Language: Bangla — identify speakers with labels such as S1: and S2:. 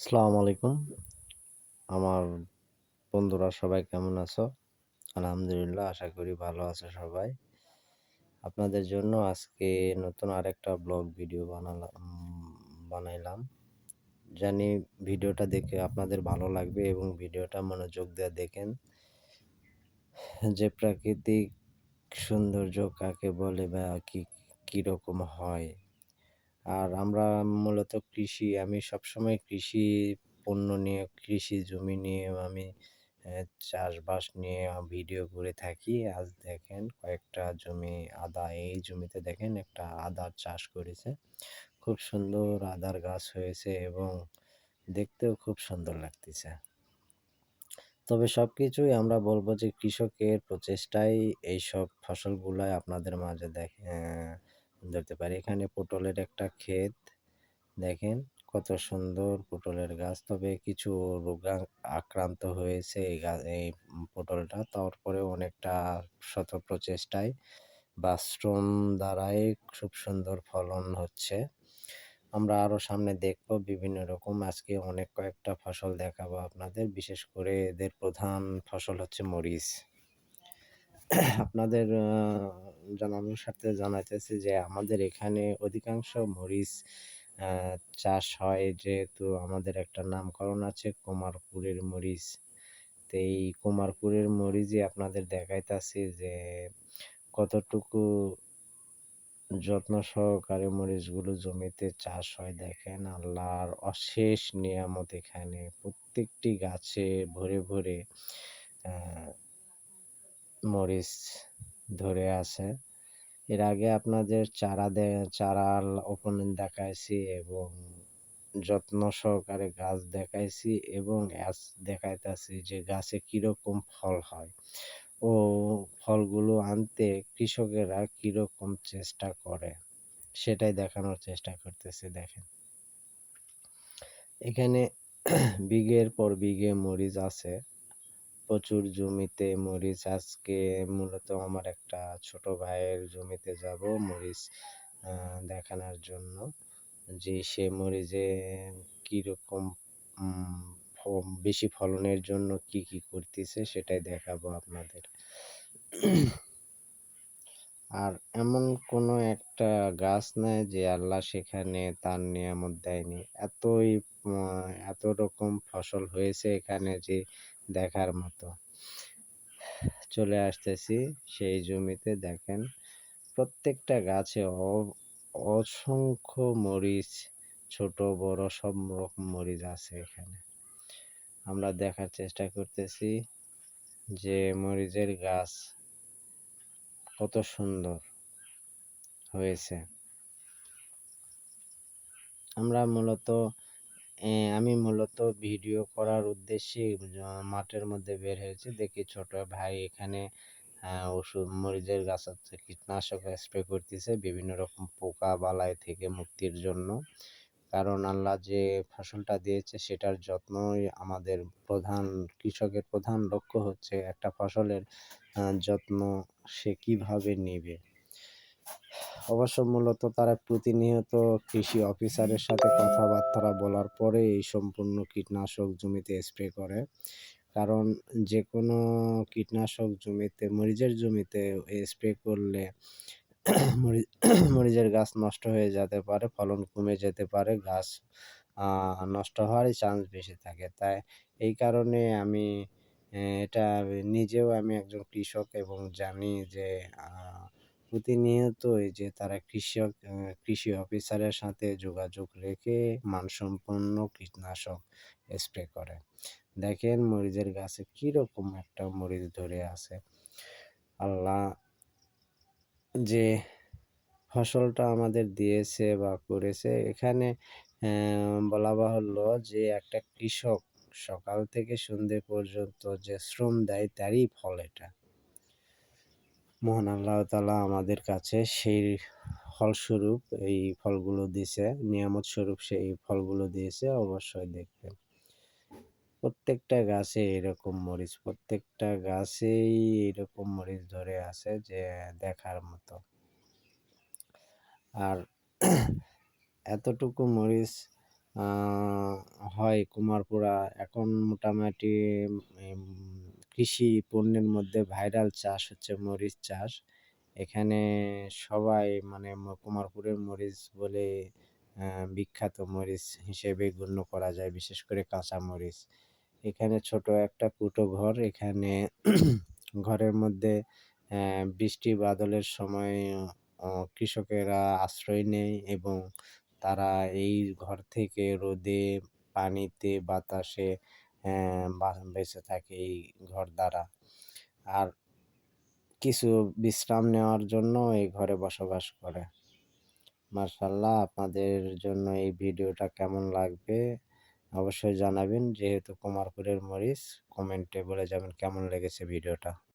S1: আসসালামু আলাইকুম। আমার বন্ধুরা সবাই কেমন আছো? আলহামদুলিল্লাহ, আশা করি ভালো আছো সবাই। আপনাদের জন্য আজকে নতুন আরেকটা ব্লগ ভিডিও বানাইলাম। জানি ভিডিওটা দেখে আপনাদের ভালো লাগবে এবং ভিডিওটা মনোযোগ দিয়ে দেখেন। যে প্রাকৃতিক সৌন্দর্য কাকে বলে বা কিরকম হয়। আর আমরা মূলত আমি সবসময় কৃষি পণ্য নিয়ে, কৃষি জমি নিয়ে আমি চাষবাস নিয়ে ভিডিও করে থাকি। আজ দেখেন কয়েকটা জমি এই জমিতে দেখেন একটা আদার চাষ করেছে। খুব সুন্দর আদার গাছ হয়েছে এবং দেখতেও খুব সুন্দর লাগতেছে। তবে সবকিছুই আমরা বলব যে কৃষকের প্রচেষ্টায় এইসব ফসলগুলাই আপনাদের মাঝে ধরতে পারি। এখানে পটলের একটা ক্ষেত দেখেন কত সুন্দর পটলের গাছ। তবে কিছু আক্রান্ত হয়েছে এই পটলটা। তারপরেও অনেকটা শত প্রচেষ্টায় বা শ্রম দ্বারাই খুব সুন্দর ফলন হচ্ছে। আমরা আরো সামনে দেখবো বিভিন্ন রকম। আজকে অনেক কয়েকটা ফসল দেখাবো আপনাদের। বিশেষ করে এদের প্রধান ফসল হচ্ছে মরিচ। আপনাদের জানানোর সাথে জানাইতেছি যে আমাদের এখানে অধিকাংশ মরিচ চাষ হয়, যেহেতু আমাদের একটা নামকরণ আছে কুমারপুরের মরিচ। তো এই কুমারপুরের মরিচই আপনাদের দেখাইতাছি যে কতটুকু যত্ন সহকারে মরিচগুলো জমিতে চাষ হয়। দেখেন আল্লাহর অশেষ নিয়ামত, এখানে প্রত্যেকটি গাছে ভরে ভরে মরিচ ধরে আছে। এর আগে আপনাদের চারা ওপেনিং দেখাইছি এবং যত্ন সহকারে গাছ দেখাইছি এবং আজ দেখাইতাছি যে গাছে কিরকম ফল হয় ও ফলগুলো আনতে কৃষকেরা কিরকম চেষ্টা করে সেটাই দেখানোর চেষ্টা করতেছি। দেখেন এখানে বিঘের পর বিঘে মরিচ আছে, প্রচুর জমিতে মরিচ। আজকে মূলত আমার একটা ছোট ভাইয়ের জমিতে যাব মরিচ দেখানোর জন্য, যে সে মরিচে কিরকম বেশি ফলনের জন্য কি কি করতেছে সেটাই দেখাবো আপনাদের। আর এমন কোনো একটা গাছ নাই যে আল্লাহ সেখানে তার নিয়ামত দেয়নি। এত রকম ফসল হয়েছে এখানে যে দেখার মতো। চলে আসতেছি সেই জমিতে। দেখেন প্রত্যেকটা গাছে অসংখ্য মরিচ, ছোট বড় সব রকম মরিচ আছে এখানে। আমরা দেখার চেষ্টা করতেছি যে মরিচের গাছ কত সুন্দর হয়েছে। আমি মূলত ভিডিও করার উদ্দেশ্যে মাঠের মধ্যে বের হয়েছি। দেখি ছোট ভাই এখানে মরিচের গাছে কীটনাশক স্প্রে করতেছে বিভিন্ন রকম পোকা বালাই থেকে মুক্তির জন্য। কারণ আল্লাহ যে ফসলটা দিয়েছে সেটার যত্নই আমাদের কৃষকের প্রধান লক্ষ্য হচ্ছে একটা ফসলের যত্ন সে কিভাবে নেবে। অবশ্য মূলত তারা প্রতিনিয়ত কৃষি অফিসারের সাথে কথাবার্তা বলার পরে এই সম্পূর্ণ কীটনাশক জমিতে স্প্রে করে। কারণ যে কোনো কীটনাশক মরিচের জমিতে স্প্রে করলে মরিচের গাছ নষ্ট হয়ে যেতে পারে, ফলন কমে যেতে পারে, গাছ নষ্ট হওয়ারই চান্স বেশি থাকে। তাই এই কারণে আমি একজন কৃষক এবং জানি যে প্রতিনিয়তই যে তারা কৃষি অফিসারের সাথে যোগাযোগ রেখে মানসম্পন্ন কীটনাশক স্প্রে করে। দেখেন মরিচের গাছে কিরকম একটা মরিচ ধরে আছে। আল্লাহ যে ফসলটা আমাদের দিয়েছে বা করেছে, এখানে বলা বাহুল্য যে একটা কৃষক সকাল থেকে সন্ধ্যে পর্যন্ত যে শ্রম দেয় তারই ফল এটা। মহান আল্লাহ তাআলা আমাদের কাছে সেই ফলস্বরূপ এই ফলগুলো দিয়েছে, নিয়ামত স্বরূপ সেই ফলগুলো দিয়েছে। অবশ্যই দেখবেন প্রত্যেকটা গাছেই এরকম মরিচ ধরে আছে যে দেখার মতো। আর এতটুকু মরিচ হয় কুমারপুরা এখন মোটামুটি উম কৃষি পণ্যের মধ্যে ভাইরাল চাষ হচ্ছে মরিচ চাষ। এখানে সবাই মানে কুমারপুরের মরিচ বলে বিখ্যাত মরিচ হিসেবে গণ্য করা যায়, বিশেষ করে কাঁচা মরিচ। এখানে ছোট একটা কুটো ঘর, এখানে ঘরের মধ্যে বৃষ্টি বাদলের সময় কৃষকেরা আশ্রয় নেয় এবং তারা এই ঘর থেকে রোদে, পানিতে, বাতাসে বেঁচে থাকে এই ঘর দ্বারা। আর কিছু বিশ্রাম নেওয়ার জন্য এই ঘরে বসবাস করে। মাশাআল্লাহ, আপনাদের জন্য এই ভিডিওটা কেমন লাগবে অবশ্যই জানাবেন। যেহেতু কুমারপুরের মরিচ, কমেন্টে বলে যাবেন কেমন লেগেছে ভিডিওটা।